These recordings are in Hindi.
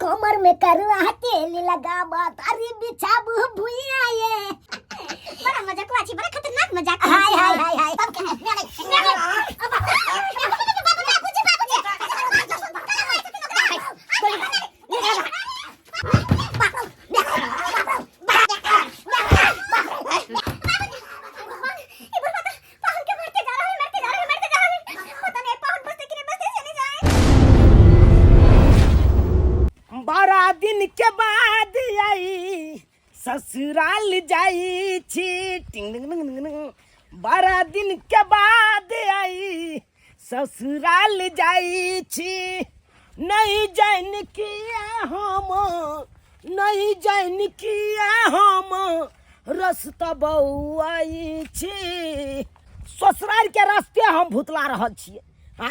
कमर में करवा तेल लगा तारी बिछाबू भुइया ये बड़ा मजाक वाची बड़ा खतरनाक मजाक हाय हाय हाय हाय तब दिन के बाद आई ससुराल जाई छी टिंग टिंग टिंग टिंग 12 दिन के बाद आई ससुराल जाई छी नहीं जान किया हम नहीं जान किया हम रास्ता बउआई छी ससुराल के रास्ते हम भुतला रहल छियै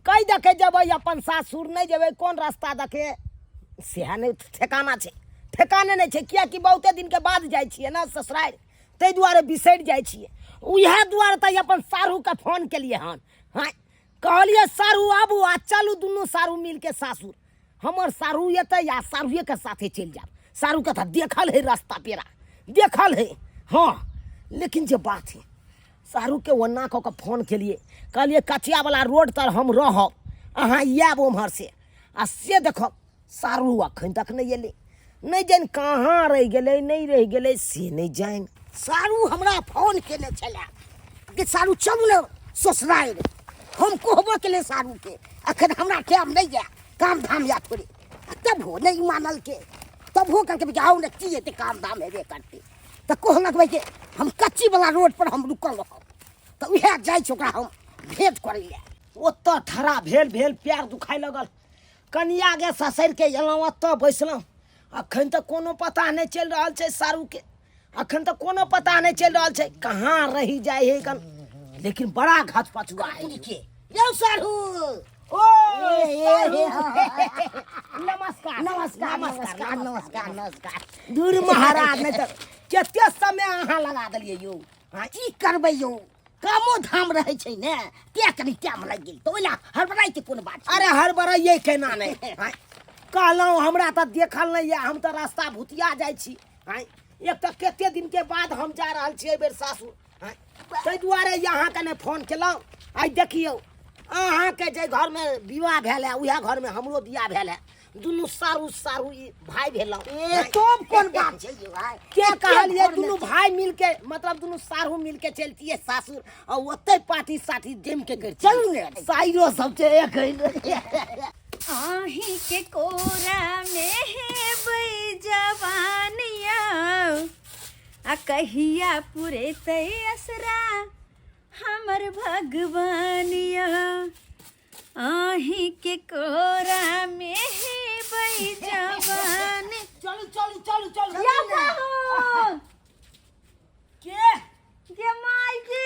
कई देखे जेबै अपन सासुर नहीं जेबै कौन रास्ता देखे सेहा नहीं ठेकाना छै ठेकाने नहीं छै किया कि बहुते दिन के बाद जाइ छियै ना ससुराल तै दुआरे बिसरि जाइ छियै उहे दुआरे त अपन सारू के फोन केलिए हन हां कहलिए सारू आबू आ चलू दुनू सारू मिल के सासुर हमर सारू एतै या सारूए के साथे चल जाब सारू के त देखल है रास्ता पेरा देखल है हां लेकिन जे बात है सारू के वन्ना क के फोन केलिए कहलिए कचिया वाला रोड तर हम रहब अहाँ आयब उम्हर से आ से देखब सारू अखन तक नहीं एले नहीं जान कहाँ रह गए नहीं रह गए से नहीं जान सारू हमरा फोन केले चला कि सारू चलू न ससुराल हम कहबो केले सारू के अखन हमरा टाइम नहीं जा काम धाम या थोड़े तब हो नहीं मानल के तब हो करके जाओ न की ते काम धाम हेबे करते त कहलक भाई के हम कच्ची वाला रोड पर हम रुकल रहब त उहे जाय छ ओकरा हम भेंट करे ले ओत ठरा भेल पैर दुखाय लगल कनी आगे ससुर के एलहुँ ओतऽ बैसलहुँ अखन तक कोनो पता नहीं चल रहा है सारू के अखन तक कोनो पता नहीं चल रहा है कहाँ रही जाए है कन लेकिन बड़ा घात पछुआ है के यो सारू ओ नमस्कार नमस्कार नमस्कार नमस्कार नमस्कार दूर महाराज ने तो केते समय अहाँ लगा देलिए यो हां ई करबै यो कामो धाम रहे छै ने के कनी टाइम लग गेल तो ओला हड़बड़ाई के कोन बात अरे हड़बड़ाई केना नहीं कहलहुँ हमरा त देखल नहीं है हम त रास्ता भुतिया जाइ छी एक त केते दिन के बाद हम जा रहल छी बेर सासुर तै दुआरे यहाँ कने फोन केलहुँ आई देखियो अहाँ के जे घर में विवाह भेल है उहे घर में हमरो बियाह भेल है दुनू सारू सारू भाई भेलौ ए तब कोन बात छै भाई के कहलिए दुनू भाई मिल के मतलब दुनू सारू मिल के चलतिए सासुर और ओते पार्टी साथी जम के कर चलू ने साइरो सब छै एक आही के कोरा में है बई जवानिया आ कहिया पूरे तै असरा हमर भगवानिया आही के कोरा में है बई जवान चलू या पाहुन के माई जी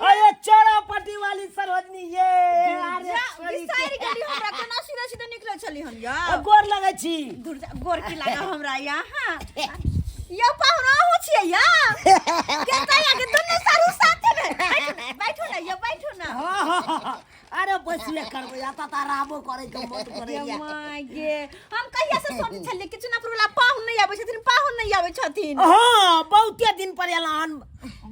अरे चौरापट्टी वाली सरोजनी ये सारी गाड़ी हमरा कोना सीधा सीधा निकल चली हम या गोर लगै छी गोर की लागा हमरा यहाँ या पाहुन हो छियै या के तैया के दुनु सारू साथे में बैठो ना या बैठो ना अरे बसले करबो या त राबो करे के मत करे या माय गे हम कहिया से सोच छले कि चुनापुर वाला पाहुन नहीं आबै छथिन पाहुन नहीं आबै छथिन हां बहुते दिन पर एलान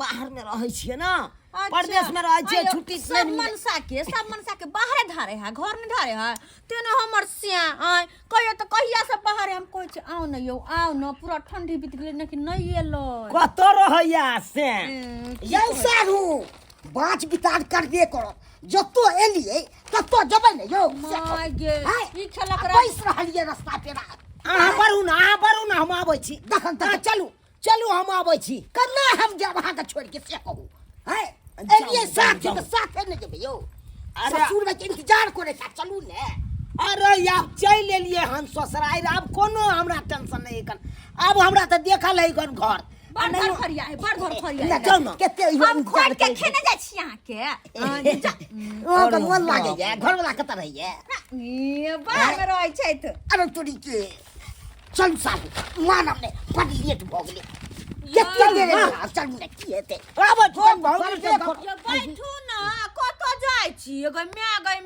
बाहर में रहै छियै ना परदेश में रहै छियै छुट्टी सब मनसा के बाहरे धारे है घर में धारे है तेने हमर सिया कहियो त कहिया से बाहर हम कहै छी आओ न यो आओ न पूरा ठंडी बीत गेलै न कि नहीं एलो कत रहैया से यो सारू बाँच बितार कर दे करो जतो एलिए ततो जबै ने यो माय गे ई खेला कर बैस रहलिए रास्ता पेरा अहाँ बरू ना हम आबै छी देखन त चलू हम आबै छी कन्ना हम जब अहाँ के छोड़ के से कहू है एलिए साथ ने जेबै यो ससुर में के इंतजार करे ता चलू ने अरे यार चल एलिए हम ससुराल अब कोनो हमरा टेंशन नहीं कन अब हमरा त देखल है घर बड़ घर फरिया है बड़ घर फरिया है चल ना केते हम खोज के खेने जाइ छी यहाँ के ओ के मन लागे है घर वाला कत रही है ये बाहर में रहै छै त अरे तोरी के चल साहब मानम ने बड़ लेट भ गेलै केते देर चल ने की हेते अब बहुत बैठू ना कत जा खाइ छी गई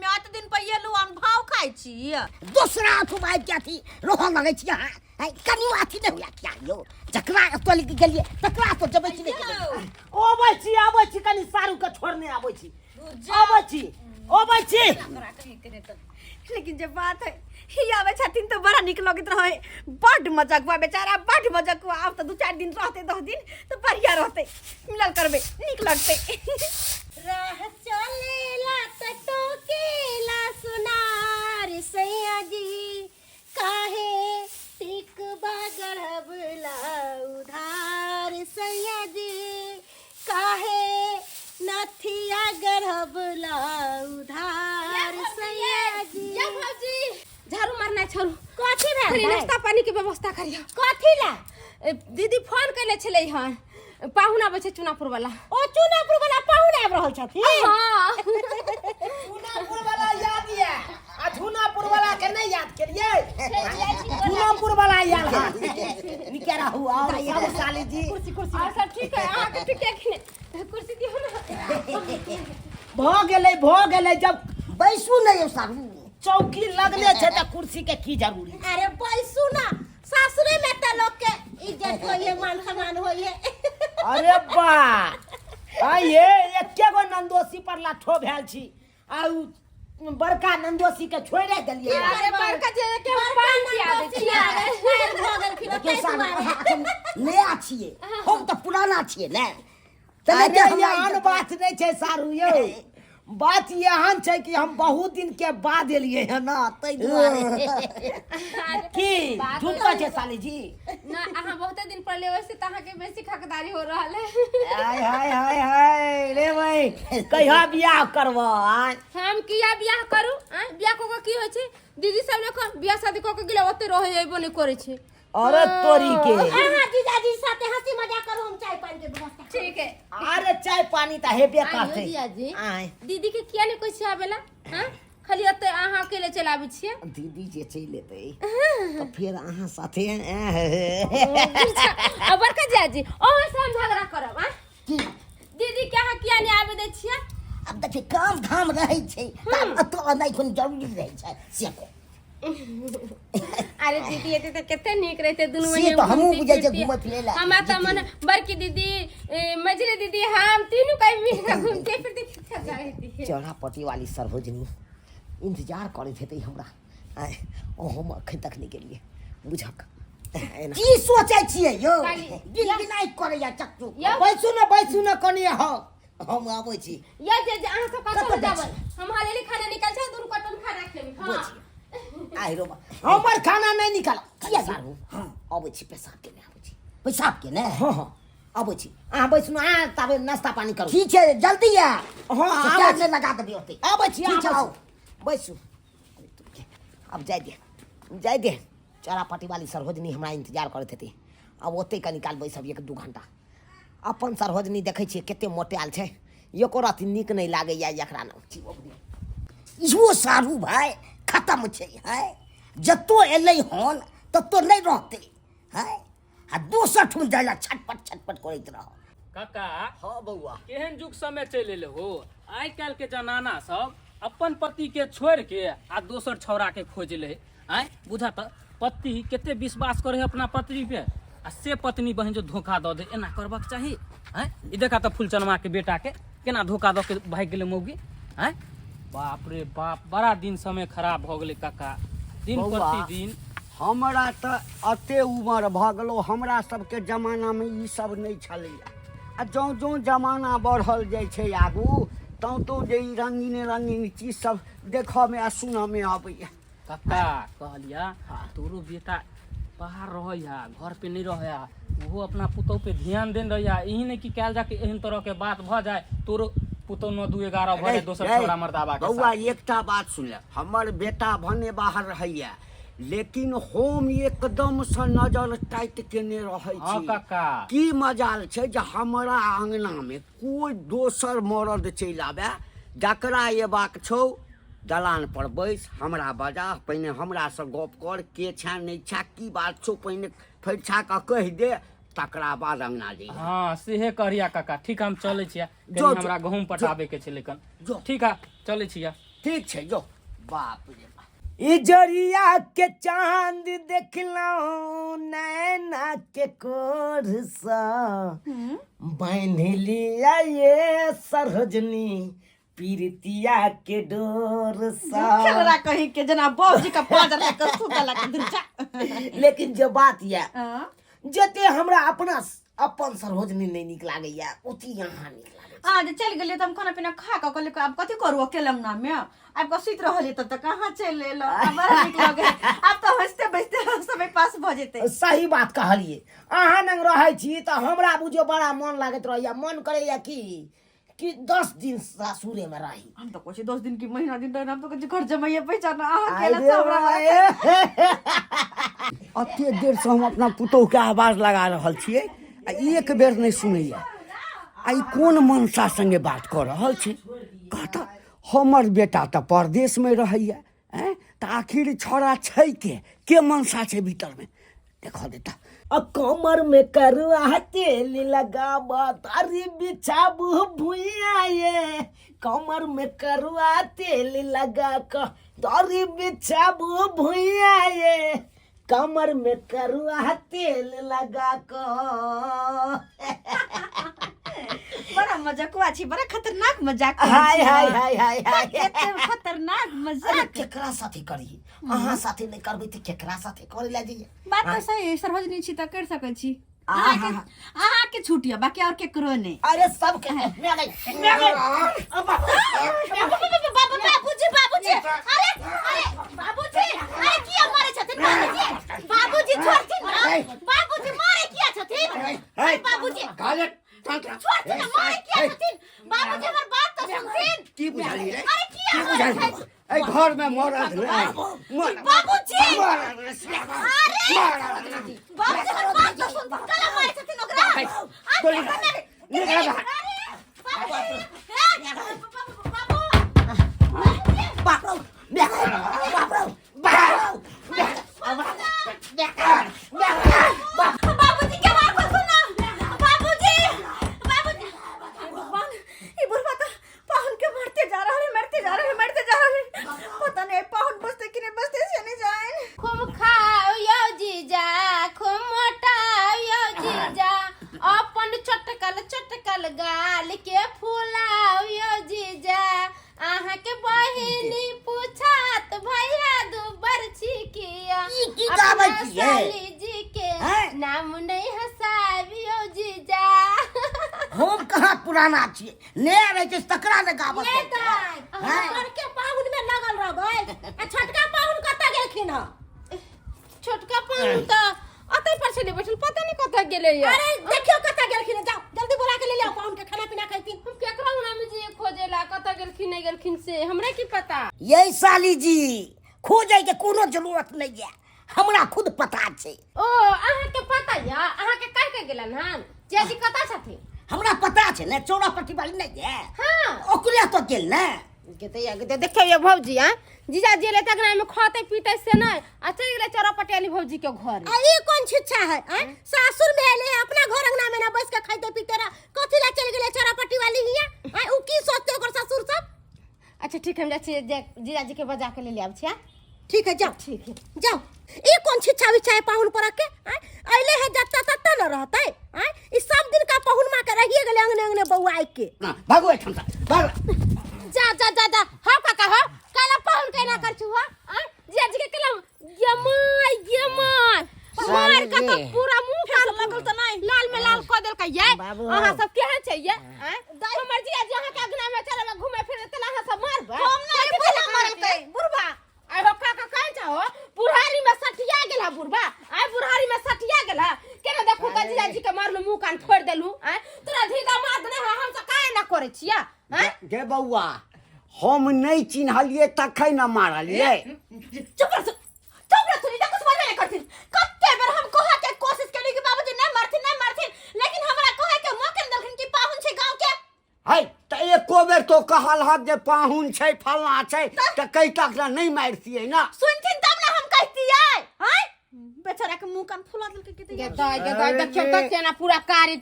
मैं एत दिन पर एलू अन भाव खाइ छी दूसरा तुम आबि क्या थी रोह लगे छी हां कनियो अथी नहीं हुआ क्या यो जकरा तो लिख गेलिए तकरा तो जबै छी नहीं आबै छी कनी सारू के छोड़ने आबै छी आबै छी लेकिन जब बात है ही आवे छथिन तो बड़ा निक लगत रहे बड मजाक हुआ बेचारा बड मजाक हुआ अब तो 2-4 दिन रहते 10 दिन तो बढ़िया रहते मिलल करबे निक लगते राह चलेला त टोकेला सुनार सैया जी काहे टिक बागड़बला उधार सैया जी काहे नथिया गढ़बला उधार सैया जी या भौजी झाड़ू मारना छोड़ू कथी रे खाली नाश्ता पानी के व्यवस्था करियो कथी ला दीदी फोन कैले छलै हन पाहुन आबै छै चुनापुर वाला ओ चुनापुर वाला पाहुन आबि रहल छथिन हां चुनापुर वाला याद ये आ चुनापुर वाला के नहीं याद करिए चुनापुर वाला याद निके रहू और सब साली जी कुर्सी और सब ठीक है अहाँ के ठीक है कि कुर्सी दियो ना भ गेलै जब बैसू नहीं सारू चौकी लगले छै त कुर्सी के की जरूरी अरे बैसू ना सासुरे में त लोग के इज्जत होइए मान सम्मान होइए अरे बा ये एके गो नंदोसी पर लाठो भेल छी आ बड़का नंदोसी के छोड़े देलिए अरे बड़का जे के पान पिया दे छिया के सारू नया छिए हम त पुराना छिए ने अरे एहन बात नहीं छै सारू यौ बात एहन छै कि हम बहुत दिन के बाद एलिए है ना तै दुआरे की झूठ कहै छै साली जी ना अहाँ बहुते दिन पर लेवे से तहाँ के बेसी खकदारी हो रहल है हाय रे भाई कहिया बियाह करबो आय हम किया बियाह करू बियाह को की होय छै दीदी सब ने बियाह शादी को के गेले ओते रहे अइबो नहीं करे छै अरे तोरी के हां जीजाजी साथे हंसी मजाक करू हम चाय पानी के व्यवस्था ठीक है अरे चाय पानी त हेबे करते जीजाजी आय दीदी के किया नहीं कोई आवेला हां खाली ओते अहाँ अकेले चलाबै छियै दीदी जे चलि एतै तो फिर अहाँ साथे अब बड़का जीजाजी ओहे से हम झगड़ा करब की दीदी के अहाँ किया नहीं आवे दै छियै अब देखिए काम धाम रहै छै त तो नहीं कोन जरूरी रहै छै से को अरे दीदी एते त कते नीक रहते दुनु से तो हमहु बुझै छै घुमै फिरै ला हम त मन बड़की दीदी मझली दीदी हम तीनों कहीं मिल घूमते फिरते थक जाती चौरापट्टी वाली सरोजनी इंतजार करैत हेतै हमरा आय ओ हम अखन तक नहीं गेलिए बुझक की सोचै छियै यौ गिनती नहीं करैया चक्चू बैसू न कनी हम आबै छी या जे अहाँ सब कतौ जाबल हम हालेली खाना निकाल छै दुनु कटन खाना खेबी हां आइ रो हमर खाना नहीं निकाल किया सारू हां आबै छी पेशाब के ने आबै छी पेशाब के ने हां आबै छी अहाँ बैसू आ तबे नाश्ता पानी करू ठीक है जल्दी आ हां आवाज ले लगा दे ओते आबै छी ठीक है, आओ आओ। बैसू अब जाय दे चौरापट्टी वाली सरोजनी हमरा इंतजार करैत हेतै अब ओते कनी काल बैसब 1-2 घंटा अपन सरोजनी देखै छियै कते मोटायल छै एको रति नीक नहीं लागैया एकरा न इहो सारू भाई खत्म छै है जतो एलै हन ततो नहीं रहते है आ दोसर ठुम जाला छटपट करैत रह काका हां बौआ केहन युग समय चलि एले हो आइ काल्हि के जनाना सब अपन पति के छोड़ के आ दोसर छौरा के खोज ले आय बुझा त पति केते विश्वास करे है अपना पत्नी पे आ से पत्नी बहन जो धोखा द दे एना करबाक चाही आय ई देखा त फुलचनमा के बेटा के केना धोखा द के भाग गेले मौगी आय बाप रे बाप बड़ा दिन समय खराब भ गेले काका दिन प्रतिदिन हमरा त अते उमर भ गेलो हमरा सबके जमाना में ई सब नहीं छलैया आ जो जमाना बढ़ल जाइ छै आगू तो जे रंगीन चीज सब देखऽ में आ सुनऽ में आबैया काका कहलिया तोरो बेटा बाहर रहैया घर पे नहीं रहैया वो अपना पुतौ पे ध्यान देन रहैया यही नहीं कि कैल जाके एहन तरह के बात भ जाए तोरो पुतौ 9-2-11 भ जाए दोसर छोरा मर्दाबा के बौआ साथ एकटा बात सुन ले हमर बेटा भने बाहर रहैया लेकिन हम एकदम से नजर टाइट केने रहै हाँ छी काका की मजाल छै जे हमरा आंगना में कोई दोसर मर्द चलि आबे जकरा एबाक छौ दलान पर बैस हमरा बजा पहिने हमरा से गप कर के छा नहीं छा की बात छौ पहिने फैरछा के कहि दे तकरा बाद अंगना जे हाँ सेहे करिया काका ठीक हम चले छिया जो, हमरा गहूम पटाबे के छै लेकिन जो। ठीक है चलै छियै। ठीक छै जो। बाप रे बाप। इजरिया के चांद देखलौ नैना के कोर सा बांध लिया ये सरोजनी पीरतिया के डोर सा। खेलरा कहीं के जना बाबूजी का पाजर लेकर सुतला के दिन जा। लेकिन जो बात ये हाँ। जते हमरा अपना अपन सरोजनी नहीं निक लागैया ओती यहाँ निक लागै। आज चल गेलिए तो हम खाना पीना खा के कहले अब कथी करू अकेले ना में अब को सुत रहलिए तब तक कहां चल एलो अब बड़ा निक लगे अब तो हंसते बजते समय पास भ जेते। सही बात कहलिए। अहाँ नंग रहै छी त हमरा बुझियो बड़ा मन लागत रहैया। मन करैया कि 10 दिन सासुरे में रही। हम तो कुछ 10 दिन की महीना दिन रहना तो कुछ घर जमाइए पहचाना अकेला सब रहा। अते देर से हम अपना पुतोह के आवाज लगा रहल छियै आ एक बेर नहीं सुनैया। आई कोन मनसा संगे बात कर रहल छै? कहता हमर बेटा त परदेश में रहैया हैं त आखिर छोरा छै के मनसा छै भीतर में देखो देता। कमर में करुआ तेल लगाबा तारी बिछाबू भुइया ये कमर में करुआ तेल लगा कर तारी बिछाबू भुइया ये कमर में करुआ तेल लगा कर। बड़ा मजाकुआ छी बड़ा खतरनाक मजाक। हाय हाय हाय हाय हाय। केते खतरनाक अरे मजाक। केकरा साथे करी? अहाँ साथे नहीं करबै त केकरा साथे करे ला जाइए? बात तो सही है सरहजनी छी त कर सकै छी। आहा। आहा के छुटिया बाकी और के करो नहीं। अरे सब के मैं गई। बाबूजी बाबूजी अरे अरे बाबूजी अरे किया मारे छथिन बाबूजी बाबूजी छोड़थिन ना बाबूजी मारे किया छथिन बाबूजी छोड़थिन ना मारे किया छथिन बाबूजी हमर बात तो सुनथिन की बुझाली रे? अरे किया मारे छथिन ए घर में मरद रे बाबूजी अरे बाबूजी हमर बात तो सुन कला मारे छथिन ओकरा बाबूजी के बात को सुनो बाबूजी बाबूजी ये बुढ़वा तो पाहुन के मारते जा रहा है पता नहीं पाहुन बसते कि नहीं बसते से नहीं जाए। खूब खाओ यो जीजा खूब मोटाओ यो जीजा अपन चटकल गाल के फुलाओ यो जीजा आहा के बहिनी पूछात भैया दुबर छिकिया ई की गाबै छियै? साली जी के हैं? नाम नहीं हसाबियो जीजा। हम कहाँ पुराना छियै नया रहे छै तकरा ने गाबत ये दाई हमर के पाहुन में लगल रहबै आ छोटका पाहुन कत गेलखिन ह? छोटका पाहुन त अतै पर से बैठल पता नहीं कत गेलै या। अरे देखियो कत गेलखिन जाओ जल्दी बुला के ले आओ पाहुन के खाना पीना खाइतिन। हम केकरा नाम जी खोजेला कत गेलखिन नहीं गेलखिन से हमरा की पता। यही साली जी खोजे के कोनो जरूरत नहीं है हमरा खुद पता छै। ओ अहाँ के पता या अहाँ के कह के गेलन हन जेजी कता छथि? हमरा पता छै ने चौरापट्टी वाली नहीं है हां ओकरे तो गेल ने के देखियो ये भौजी हां जीजा जेले तक में खाते पीते से नहीं आ चल गेले चौरापट्टी वाली भौजी के घर। आ ये कौन छिच्छा है सासुर में ले अपना घर अंगना में ना बस के खाइते पीते रह कथि ला चल गेले चौरापट्टी वाली हिया उ की सोचते ओकर ससुर सब। अच्छा ठीक है हम जाछी जीजा जी के बजा के ले ले आब छिया। ठीक है जाओ जाओ ये कौन छिच्छा विछा है पाहुन पर के अइले है जत्ता तत्ता न रहतै ई सब दिन का पाहुन मा के रहिए गेले अंगने बौआ आइ के भागो एठन से भाग। जा हो काका हो काला पाहुन कहना कर छु हो जीजा जी के कलम ये माय मार का तो पूरा मुंह पर लगल त नहीं लाल में लाल क देल कहिए अहाँ सब केहन छै ये हमर जीजा जी अहाँ के अंगना में चलबे घूमे फिरे त अहाँ सब मारबे हम नहीं बुला मारतै बुढ़वा आई हो काका कहै छहो बुढ़ारी में सटिया गेला बुढ़वा आई बुढ़ारी में सटिया गेला केना देखू त जीजा जी के मारलू मुंह कान फोड़ देलू तोरा धीगा मार दे हम सब काहे ना करे छिया गे बौआ हम नहीं चिन्हलिए तखै न मारलिए। चुप रह सुनी कुछ बोलबे नहीं करथिन कत्ते बेर हम कहे के कोशिश केली कि बाबूजी नहीं मारथिन लेकिन हमरा कहे के मौका देलखिन कि पाहुन छै गांव के है त एको बेर तो कहल हत जे पाहुन छै फलना छै त कई तक नहीं मारतियै ना। सुनथिन तब ना हम कहतियै हैं बेचारा के मुंह कान फुला देल के ये तो देखियो तो केना पूरा कारी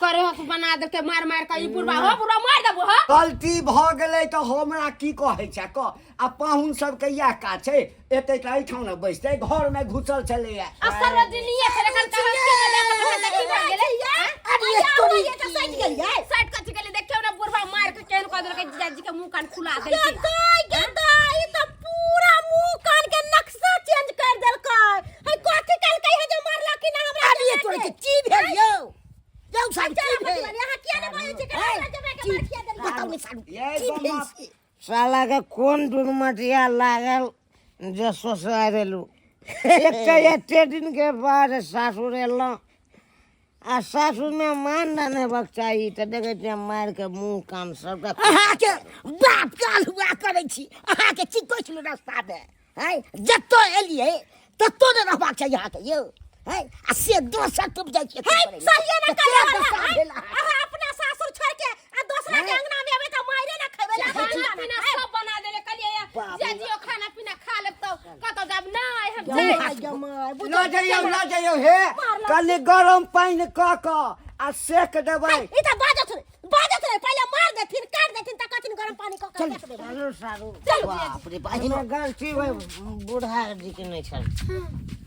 करे हो बना दे के मार मार के ई बुढ़वा हो बुढ़वा मार देबो हो गलती भ गेलै तो हमरा की कहै छै क आ पाहुन सब के इएह काज छै एते के एठाम न बैसते घर में घुसल छलै असर रजनीए से लेकर कहां के लेकर देखी भऽ गेलै अरे ये तोरी ये तो सट गेलिए साइड कच गेली देखियो ना बुढ़वा मार के केन कह देलकै जीजाजी के मुंह कान फुला देलकै ई तो पूरा मुंह कान के नक्शा चेंज कर देलकै है कथि कहलकै है जो मारला कि ना हमरा अरे ये तोरी के की भेल यौ जाऊ साहब की भेल यहाँ किया ने बोलै छै कि जमे के मार किया देलकै बताऊ ने साहब ये की तो भेल माफ- से? साला के कोन दुर्मटिया लागल जे सोसार एलू एते दिन के बाद सासुर एलहुँ आ सासुर में मान न हेबाक चाही तऽ देखै छियै मारि के मुँह कान सबटा अहाँके बाप काल हुआ करै छी अहाँके चिक्को छलो रास्ता में है जत्तो एलियै तत्तो ने रहबाक चाही अहाँके यौ है आ से दोसर टूट जाइ छै सहिए ना करे वाला अहाँ अपना सासुर छोड़ के आ दूसरा के अंगना में एबै त मारे ना खेबै ला खाना पीना सब बना देले कहलिए जीजाजी खाना पीना खा लेब तो कतो जब नहीं हम जाए ल जाइयो हे कल गरम पानी क आ सेक देबै ई त बाजत रे पहले मार दे फिर काट दे त कथिन गरम पानी क के दे सारू सारू बाप रे बहिन एहिमे गलती बूढ़ा जी के नहि छल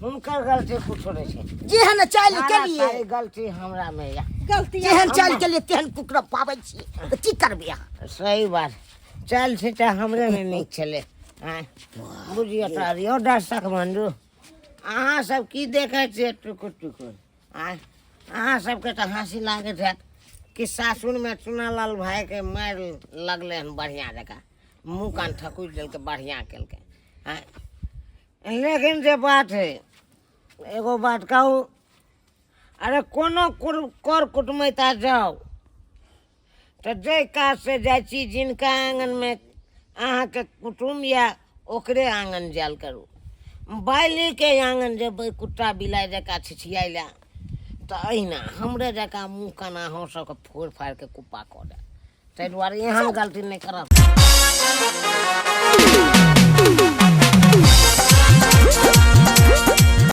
हुनकर गलती कुछो नहि छै जेहन चालि सारा केलियै सारी गलती हमरा में या गलती जेहन चालि केलियै तेहन कुकरा पाबै छी तऽ की करबै अहाँ सही बात चल छै तऽ हमरे में नीक छलै आँय बुझियो तऽ यौ दर्शक बंधु अहाँ सब की देखै छियै टुकुर टुकुर आँय अहाँ सबके तऽ हँसी लागैत हैत कि सासुर में चुनालाल भाई के मारि लगलै हन बढ़िया जकाँ मुँह कान ठकुरि देलकै बढ़िया केलकै आँय लेकिन जे बात है एगो बात कहू अरे कोनो कर कुटमैता जाओ तो जे काज से जाइ छी जिनका आंगन में अहाँके कुटुम या ओकरे आंगन जायल करू बाइली के आंगन जेबै कुत्ता बिलाइ जकाँ छिछियाइ लए तऽ अहिना हमरे जकाँ मुँह काना अहाँ सबके फोड़ फाड़ि के कुप्पा कऽ दे ताहि दुआरे एहन गलती नहि करब